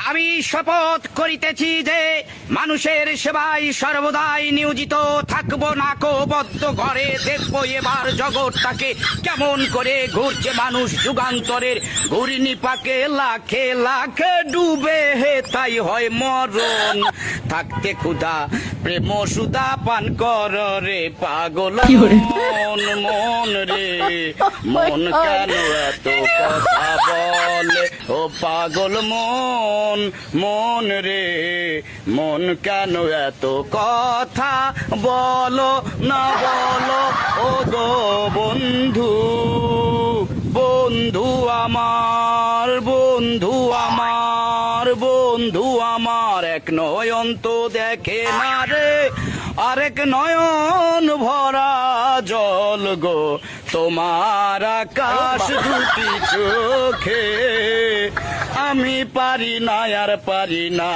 আমি শপথ করিতেছি যে মানুষের সেবায় সর্বদাই নিয়োজিত থাকবো। নাকবদ্ধ ঘরে দেখবো এবার জগৎটাকে কেমন করে ঘুরছে মানুষ যুগান্তরের ঘূর্ণিপাকে লাখে লাখে ডুবে হে তাই হয় মরণ। থাকতে ক্ষুধা প্রেম সুধা পান কর রে পাগল মন। মন রে মন কেন এত কথা বলে ও পাগল মন। মন রে মন কেন এত কথা বলো না বলো ও গো বন্ধু। বন্ধু আমার বন্ধু আমার বন্ধু আমার এক নয়ন তো দেখে না রে আরেক নয়ন ভরা জল গো তোমার আকাশ দুটি চোখে। আমি পারি না আর পারি না।